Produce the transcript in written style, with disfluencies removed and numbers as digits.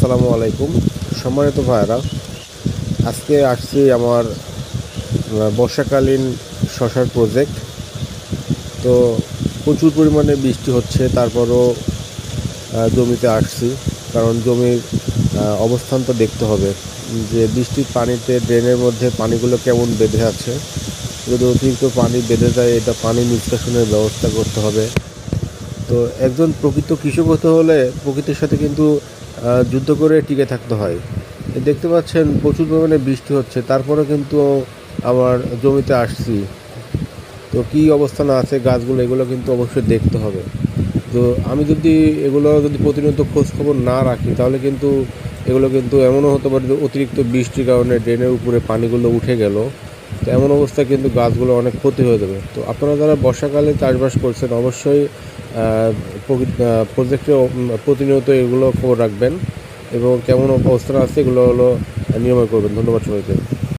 আসসালামু আলাইকুম। সম্মানিত ভাইয়েরা, আজকে আসছি আমার বর্ষাকালীন শশার প্রজেক্ট। তো প্রচুর পরিমাণে বৃষ্টি হচ্ছে, তারপরও জমিতে আসছি, কারণ জমির অবস্থান তো দেখতে হবে যে বৃষ্টির পানিতে ড্রেনের মধ্যে পানিগুলো কেমন বেঁধে আছে। যদি অতিরিক্ত পানি বেঁধে যায়, এটা পানি নিষ্কাশনের ব্যবস্থা করতে হবে। তো একজন প্রকৃত কৃষক হতে হলে প্রকৃতির সাথে কিন্তু যুদ্ধ করে টিকে থাকতে হয়। দেখতে পাচ্ছেন প্রচুর পরিমাণে বৃষ্টি হচ্ছে, তারপরে কিন্তু আমার জমিতে আসছি। তো কী অবস্থানে আছে গাছগুলো, এগুলো কিন্তু অবশ্যই দেখতে হবে। তো আমি যদি এগুলো প্রতিনিয়ত খোঁজ খবর না রাখি, তাহলে কিন্তু এগুলো কিন্তু এমনও হতে পারে যে অতিরিক্ত বৃষ্টির কারণে ড্রেনের উপরে পানিগুলো উঠে গেল। তো এমন অবস্থায় কিন্তু গাছগুলো অনেক ক্ষতি হয়ে যাবে। তো আপনারা যারা বর্ষাকালে চাষবাস করছেন, অবশ্যই প্রজেক্টে প্রতিনিয়ত এগুলো খবর রাখবেন এবং কেমন অবস্থান আছে এগুলো নিয়মন করবেন। ধন্যবাদ সবাইকে।